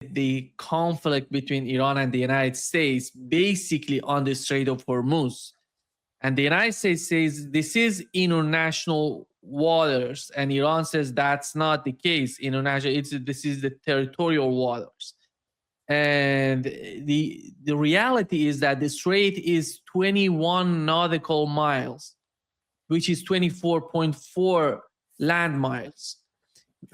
the conflict between Iran and the United States basically on the Strait of Hormuz. And the United States says this is international waters, and Iran says that's not the case. This is the territorial waters. And the reality is that the strait is 21 nautical miles, which is 24.4 land miles,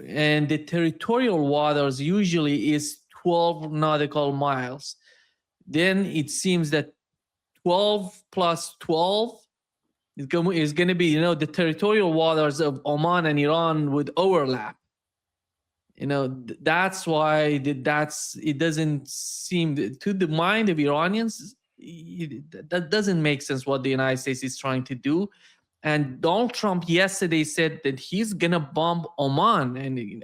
and the territorial waters usually is 12 nautical miles. Then it seems that 12 plus 12 is going to be, the territorial waters of Oman and Iran would overlap. That's why it doesn't seem to the mind of Iranians, that doesn't make sense what the United States is trying to do. And Donald Trump yesterday said that he's gonna bomb Oman, and the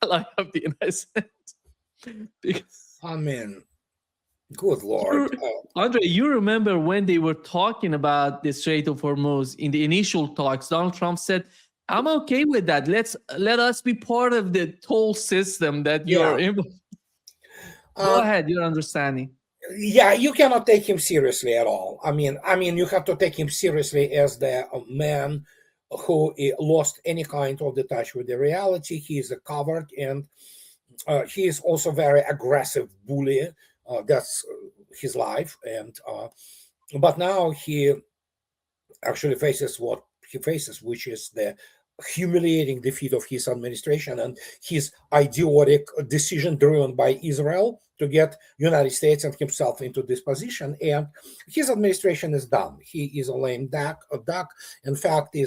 ally of the United States. I mean, good Lord. Andrei, you remember when they were talking about the Strait of Hormuz in the initial talks, Donald Trump said, I'm okay with that. Let us be part of the toll system that you're in. Go ahead, your understanding. Yeah, you cannot take him seriously at all. I mean, you have to take him seriously as the man who lost any kind of the touch with the reality. He is a coward, and he is also very aggressive bully. That's his life, and but now he actually faces what he faces, which is the humiliating defeat of his administration and his idiotic decision driven by Israel to get United States and himself into this position. And his administration is done. He is a lame duck. In fact,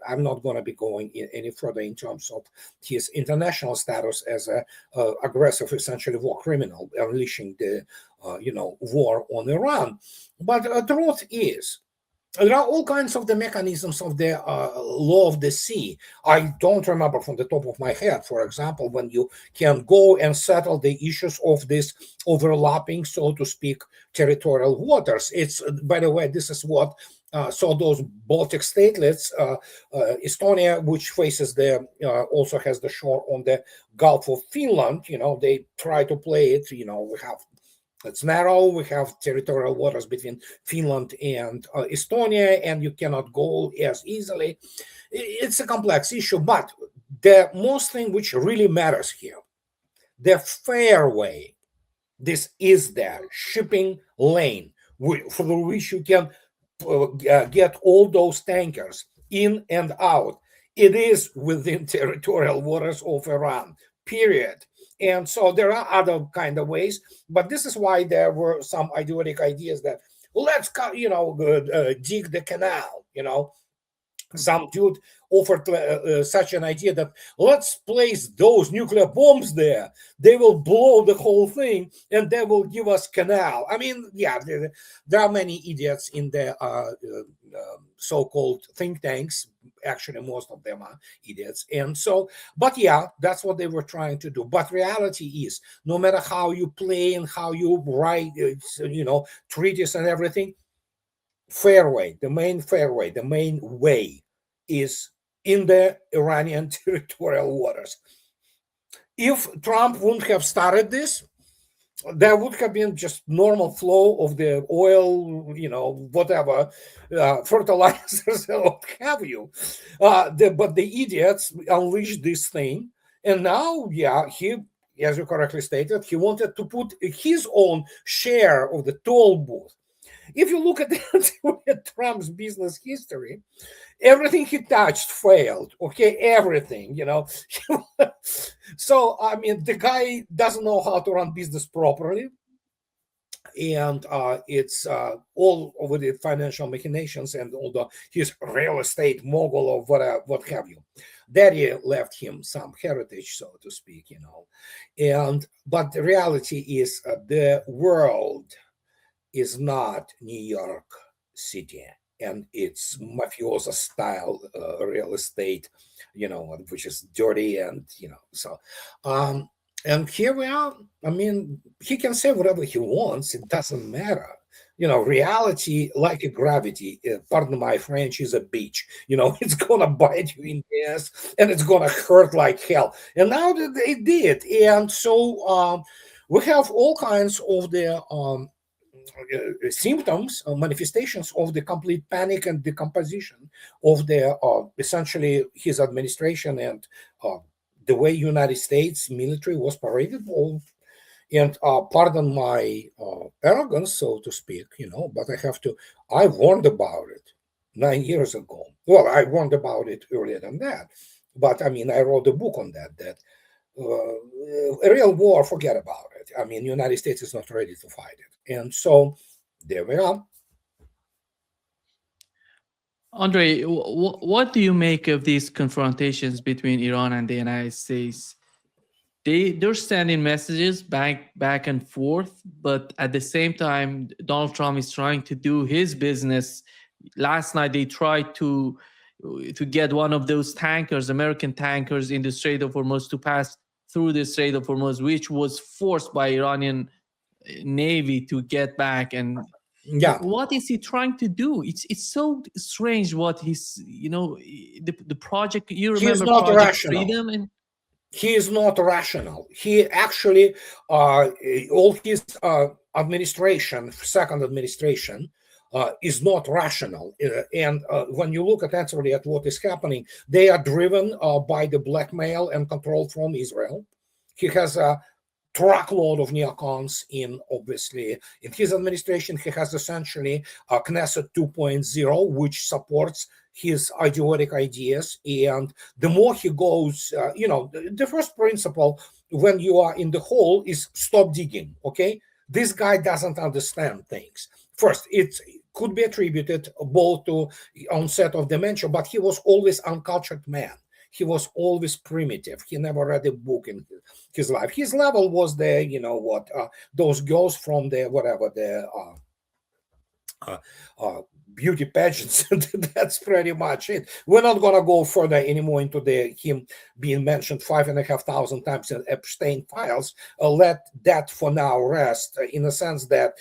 I'm not going to be going any further in terms of his international status as a aggressive, essentially war criminal, unleashing the war on Iran. But the truth is, there are all kinds of the mechanisms of the law of the sea. I don't remember from the top of my head, for example, when you can go and settle the issues of this overlapping, so to speak, territorial waters. It's, by the way, this is what so those Baltic statelets, Estonia, which faces also has the shore on the Gulf of Finland, they try to play it, it's narrow. We have territorial waters between Finland and Estonia, and you cannot go as easily. It's a complex issue, but the most thing which really matters here, the fairway, this is the shipping lane through which you can get all those tankers in and out. It is within territorial waters of Iran, period. And so there are other kind of ways, but this is why there were some idiotic ideas that let's dig the canal. Some dude offered such an idea that let's place those nuclear bombs there. They will blow the whole thing, and they will give us canal. I mean, yeah, there are many idiots in the so-called think tanks. Actually, most of them are idiots. And so, but yeah, that's what they were trying to do. But reality is, no matter how you play and how you write, treaties and everything, the main way is in the Iranian territorial waters. If Trump wouldn't have started this, there would have been just normal flow of the oil, whatever, fertilizers and what have you. But the idiots unleashed this thing. And now, he, as you correctly stated, he wanted to put his own share of the toll booth. If you look at Trump's business history, everything he touched failed. Okay, everything, So, I mean, the guy doesn't know how to run business properly. And it's all over the financial machinations and all his real estate mogul or what have you. Daddy left him some heritage, so to speak, But the reality is the world is not New York City and its mafioso style real estate, which is dirty and, so. And here we are. I mean, he can say whatever he wants. It doesn't matter. Reality, like a gravity, pardon my French, is a bitch. It's going to bite you in the ass and it's going to hurt like hell. And now it did. And so We have all kinds of the symptoms, manifestations of the complete panic and decomposition of the essentially his administration and the way United States military was paraded. And pardon my arrogance, so to speak, but I warned about it 9 years ago. Well, I warned about it earlier than that, but I mean, I wrote a book on that a real war, forget about it. I mean, United States is not ready to fight it. And so there we are. Andrei, what do you make of these confrontations between Iran and the United States? They're sending messages back and forth, but at the same time, Donald Trump is trying to do his business. Last night, they tried to get one of those tankers, American tankers, in the Strait of Hormuz to pass through the Strait of Hormuz, which was forced by Iranian Navy to get back. And yeah, what is he trying to do? It's so strange what he's, the project, you remember Project rational. Freedom? And he is not rational. He actually, all his administration, second administration, is not rational. And when you look actually at what is happening, they are driven by the blackmail and control from Israel. He has a truckload of neocons obviously in his administration. He has essentially Knesset 2.0, which supports his idiotic ideas. And the more he goes, the first principle when you are in the hole is stop digging, okay? This guy doesn't understand things. First, it could be attributed both to onset of dementia, but he was always uncultured man. He was always primitive. He never read a book in his life. His level was those girls from beauty pageants. That's pretty much it. We're not going to go further anymore into him being mentioned 5,500 times in Epstein files. Let that for now rest, in the sense that,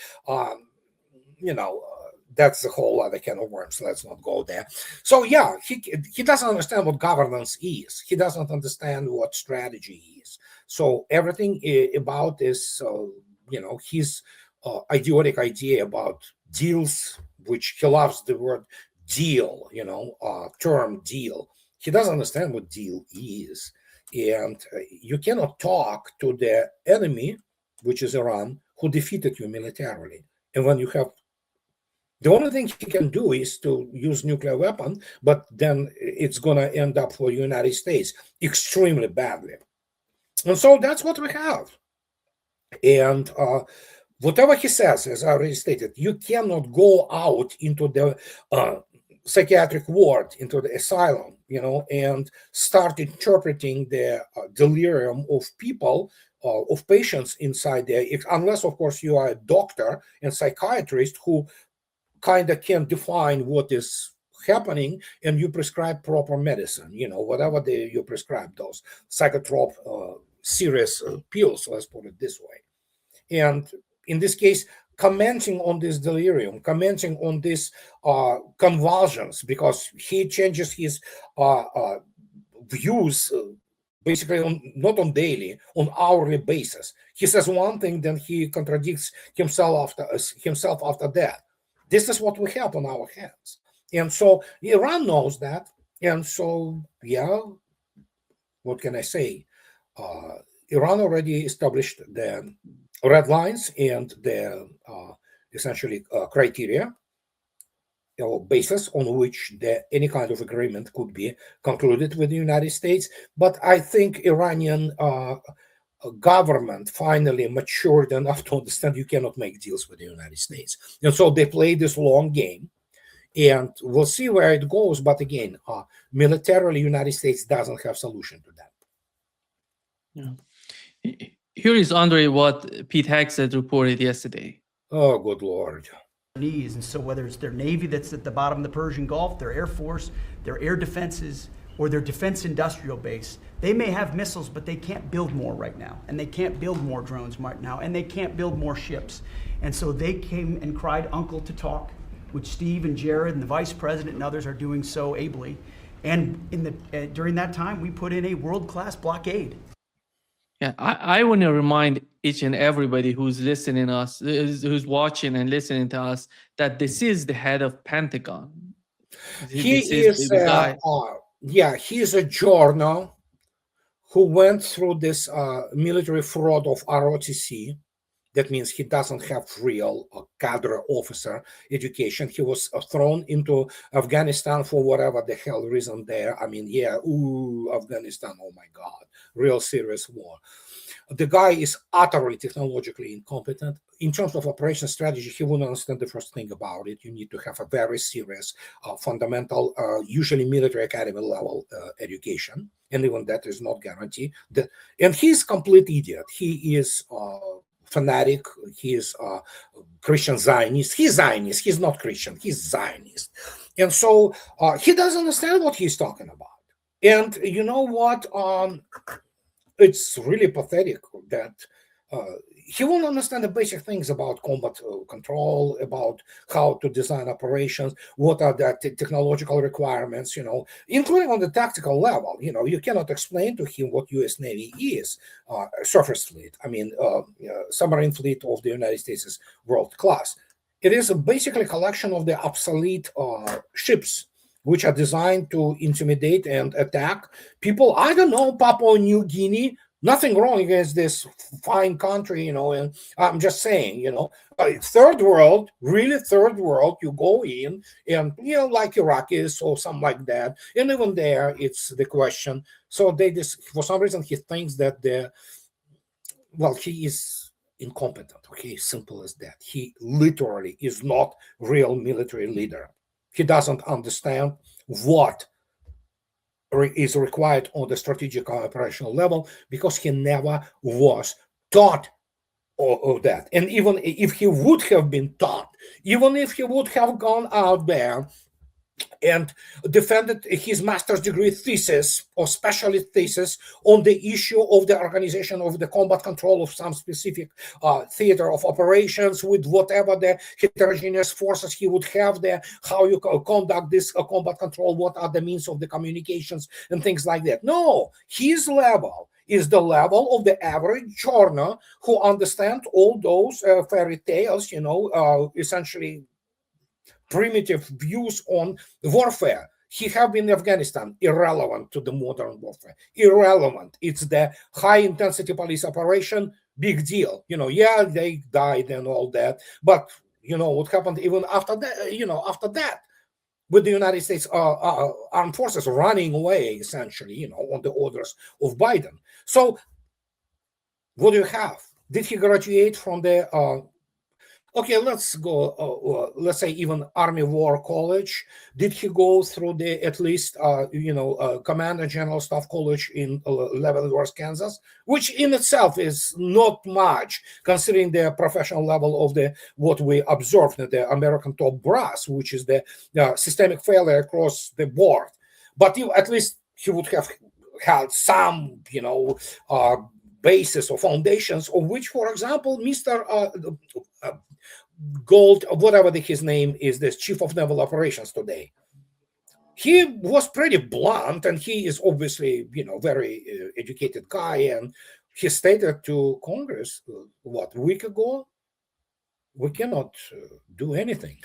that's the whole other can of worms. Let's not go there. So yeah, he doesn't understand what governance is. He doesn't understand what strategy is. So everything about this, his idiotic idea about deals, which he loves the word deal, term deal. He doesn't understand what deal is. And you cannot talk to the enemy, which is Iran, who defeated you militarily. And when you have the only thing he can do is to use nuclear weapon, but then it's going to end up for the United States extremely badly. And so that's what we have. And whatever he says, as I already stated, you cannot go out into the psychiatric ward, into the asylum, and start interpreting the delirium of people, of patients inside there, unless, of course, you are a doctor and psychiatrist who kind of can define what is happening, and you prescribe proper medicine, whatever you prescribe, those psychotrope serious pills, let's put it this way. And in this case, commenting on this delirium, commenting on this convulsions, because he changes his views basically not on daily, on hourly basis. He says one thing, then he contradicts himself after that. This is what we have on our hands. And so Iran knows that. And so, yeah, what can I say? Iran already established the red lines and the essentially criteria or basis on which any kind of agreement could be concluded with the United States. But I think Iranian government finally matured enough to understand you cannot make deals with the United States. And so they play this long game, and we'll see where it goes. But again, militarily, United States doesn't have solution to that. Yeah. Here is, Andrei, what Pete Hegseth reported yesterday. Oh, good Lord. And so whether it's their Navy that's at the bottom of the Persian Gulf, their Air Force, their air defenses, or their defense industrial base, they may have missiles, but they can't build more right now. And they can't build more drones right now. And they can't build more ships. And so they came and cried uncle to talk, which Steve and Jared and the vice president and others are doing so ably. And during that time, we put in a world-class blockade. Yeah, I want to remind each and everybody who's listening us, who's watching and listening to us, that this is the head of Pentagon. He This is is, the guy. he is a journal who went through this military fraud of ROTC. That means he doesn't have real cadre officer education. He was thrown into Afghanistan for whatever the hell reason there. I mean, yeah, Afghanistan, oh my God, real serious war. The guy is utterly technologically incompetent. In terms of operation strategy, he wouldn't understand the first thing about it. You need to have a very serious, fundamental, usually military academy level education. And even that is not guaranteed. And he's a complete idiot. He is fanatic. He is Christian Zionist. He's Zionist. He's not Christian. He's Zionist. And so he doesn't understand what he's talking about. And you know what? It's really pathetic that he won't understand the basic things about combat control, about how to design operations, what are the technological requirements, including on the tactical level. You cannot explain to him what U.S. Navy is. Surface fleet, submarine fleet of the United States is world class. It is basically a collection of the obsolete ships which are designed to intimidate and attack people. I don't know, Papua New Guinea. Nothing wrong against this fine country, and I'm just saying, third world, really third world, you go in and, like Iraqis or something like that. And even there, it's the question. So for some reason, he thinks that he is incompetent. Okay, simple as that. He literally is not real military leader. He doesn't understand what is required on the strategic operational level because he never was taught of that. And even if he would have been taught, even if he would have gone out there and defended his master's degree thesis or specialist thesis on the issue of the organization of the combat control of some specific theater of operations with whatever the heterogeneous forces he would have there, how you conduct this combat control, what are the means of the communications and things like that. No, his level is the level of the average journo who understand all those fairy tales, essentially primitive views on warfare. He have been in Afghanistan, irrelevant to the modern warfare, irrelevant. It's the high intensity police operation, big deal. They died and all that, but what happened even after that, with the United States armed forces running away, essentially, on the orders of Biden. So what do you have? Did he graduate from the okay, let's go, let's say even Army War College? Did he go through the, at least, Commander General Staff College in Leavenworth, Kansas, which in itself is not much, considering the professional level of what we observed in the American top brass, which is the systemic failure across the board. But at least he would have had some, basis or foundations of which, for example, Mr. Gold, whatever his name is, this chief of naval operations today, he was pretty blunt, and he is obviously, very educated guy. And he stated to Congress, a week ago, we cannot do anything,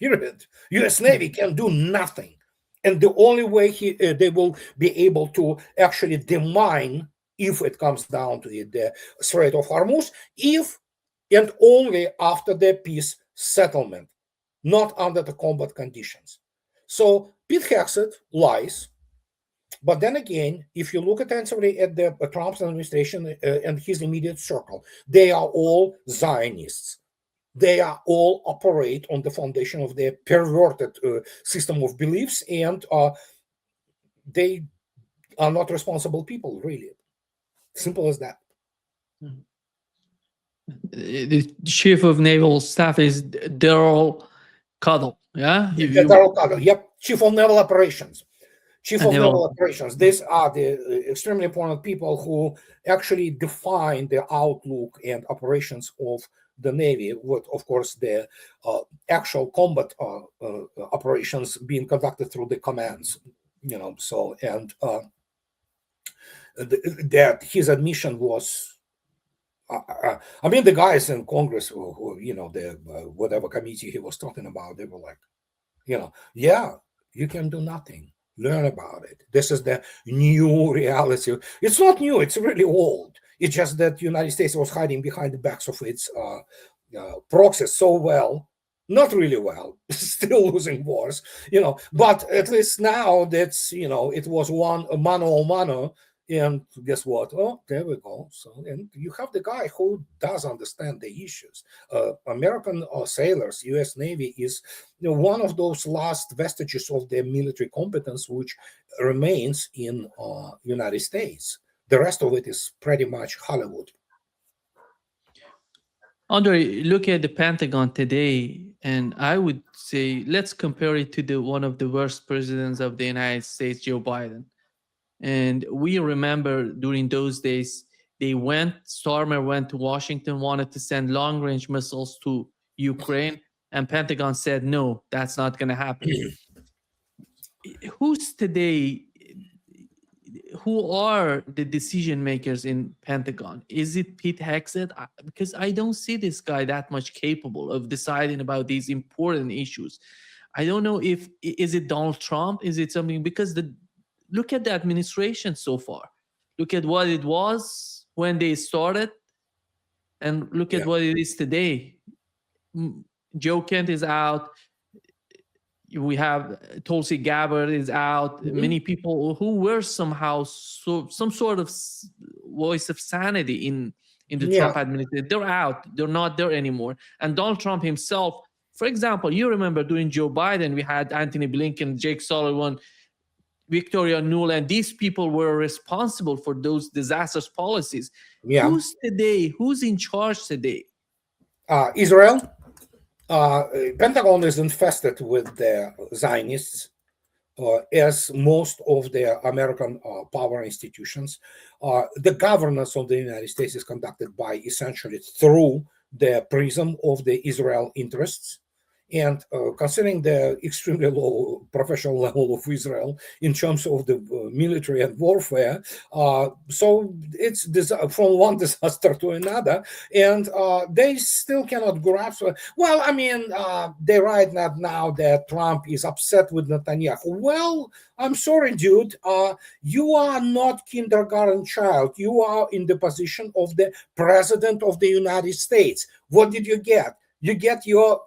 period. U.S. Navy can do nothing. And the only way they will be able to actually demine, if it comes down to it, the Strait of Hormuz, if and only after the peace settlement, not under the combat conditions. So Pete Hegseth lies. But then again, if you look attentively at the Trump administration and his immediate circle, they are all Zionists. They are all operate on the foundation of their perverted system of beliefs, and they are not responsible people, really. Simple as that. Mm-hmm. The chief of naval staff is Daryl Cuddle. Yeah, Daryl Cuddle. Yep, chief of naval operations. Chief of naval operations. These are the extremely important people who actually define the outlook and operations of the Navy. With, of course, the actual combat operations being conducted through the commands. So and that his admission was, I mean, the guys in Congress who the whatever committee he was talking about, they were like, yeah, you can do nothing. Learn about it. This is the new reality. It's not new. It's really old. It's just that the United States was hiding behind the backs of its proxies so well. Not really well, still losing wars, but at least now that's, it was one mano a mano. And guess what? Oh, there we go. So, and you have the guy who does understand the issues. American sailors, U.S. Navy is one of those last vestiges of the military competence which remains in United States. The rest of it is pretty much Hollywood. Andrei, look at the Pentagon today, and I would say let's compare it to one of the worst presidents of the United States, Joe Biden. And we remember during those days, Starmer went to Washington, wanted to send long-range missiles to Ukraine, and Pentagon said, no, that's not going to happen. Who are the decision makers in Pentagon? Is it Pete Hegseth? Because I don't see this guy that much capable of deciding about these important issues. I don't know is it Donald Trump? Is it something? Because look at the administration so far. Look at what it was when they started, and look at what it is today. Joe Kent is out. We have Tulsi Gabbard is out. Many people who were somehow some sort of voice of sanity in the Trump administration, they're out. They're not there anymore. And Donald Trump himself, for example, you remember during Joe Biden, we had Anthony Blinken, Jake Sullivan, Victoria Nuland. These people were responsible for those disastrous policies. Who's in charge today? Israel. Pentagon is infested with the Zionists, as most of the American power institutions. The governance of the United States is conducted by essentially through the prism of the Israel interests. And considering the extremely low professional level of Israel in terms of the military and warfare, so it's from one disaster to another, and they still cannot grasp. Well, I mean, they write now that Trump is upset with Netanyahu. Well, I'm sorry, dude. You are not kindergarten child. You are in the position of the president of the United States. What did you get? You get your.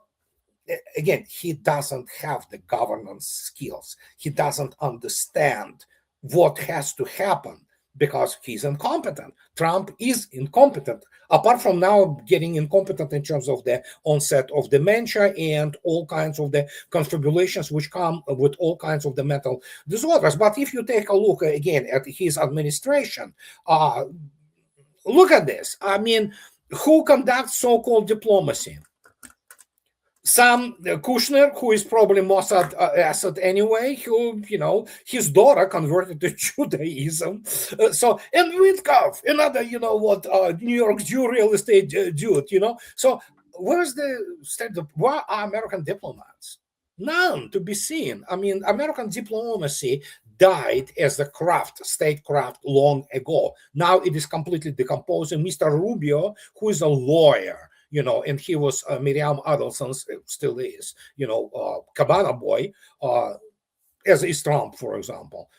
Again, he doesn't have the governance skills. He doesn't understand what has to happen because he's incompetent. Trump is incompetent, apart from now getting incompetent in terms of the onset of dementia and all kinds of the confabulations which come with all kinds of the mental disorders. But if you take a look again at his administration, look at this. I mean, who conducts so-called diplomacy? Sam Kushner, who is probably Mossad asset anyway, who, his daughter converted to Judaism. And Witkov, another, New York Jew real estate dude, So where's the state? Where are American diplomats? None to be seen. I mean, American diplomacy died as a craft, statecraft, long ago. Now it is completely decomposing. Mr. Rubio, who is a lawyer, and he was Miriam Adelson's, still is, Cabana boy, as is Trump, for example,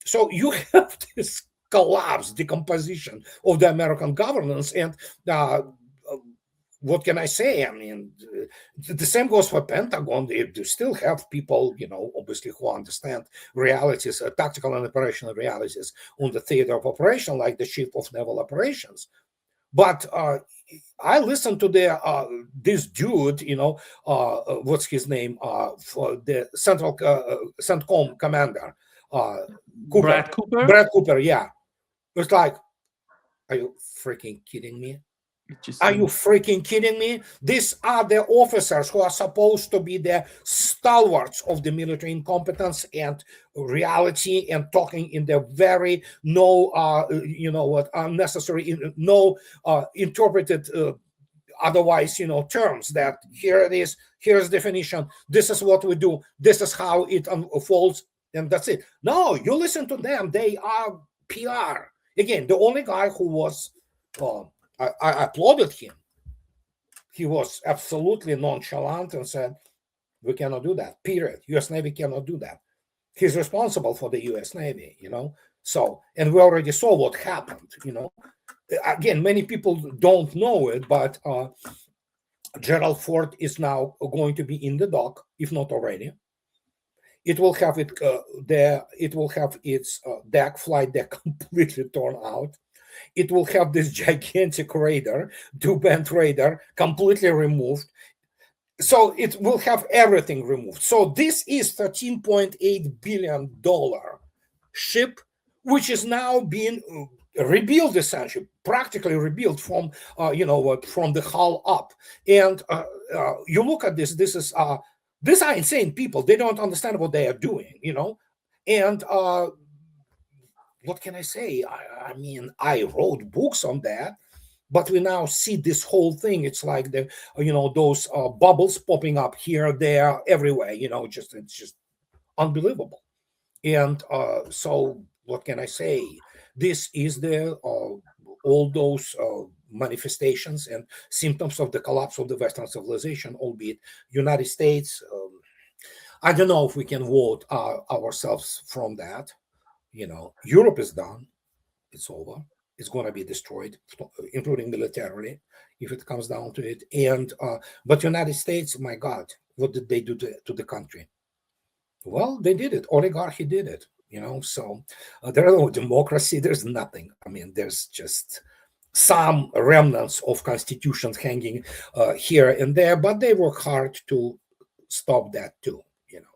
So you have this collapse, decomposition of the American governance. And what can I say? I mean, the same goes for Pentagon. They still have people, obviously, who understand realities, tactical and operational realities on the theater of operation, like the chief of naval operations. But I listened to this dude, what's his name, for the Central CENTCOM commander, Brad Cooper. Brad Cooper, yeah. It's like, are you freaking kidding me? Are you freaking kidding me? These are the officers who are supposed to be the stalwarts of the military incompetence and reality, and talking in the very unnecessary, interpreted otherwise, terms that here it is, here's definition, this is what we do, this is how it unfolds, and that's it. No, you listen to them. They are PR. Again, the only guy who was I applauded him. He was absolutely nonchalant and said, we cannot do that, period. US Navy cannot do that. He's responsible for the US Navy, So, and we already saw what happened, Again, many people don't know it, but Gerald Ford is now going to be in the dock, if not already. It will have its flight deck completely torn out. It will have this gigantic radar, two-band radar, completely removed. So it will have everything removed. So this is $13.8 billion ship, which is now being rebuilt, essentially, practically rebuilt from the hull up. And you look at this. These are insane people. They don't understand what they are doing, And what can I say? I mean, I wrote books on that, but we now see this whole thing. It's like those bubbles popping up here, there, everywhere. It's just unbelievable. And so, what can I say? This is all those manifestations and symptoms of the collapse of the Western civilization, albeit United States. I don't know if we can vote ourselves from that. Europe is done. It's over. It's going to be destroyed, including militarily, if it comes down to it. And but United States, my God, what did they do to the country? Well, they did it. Oligarchy did it. So there are no democracy. There's nothing. I mean, there's just some remnants of constitutions hanging here and there, but they work hard to stop that too.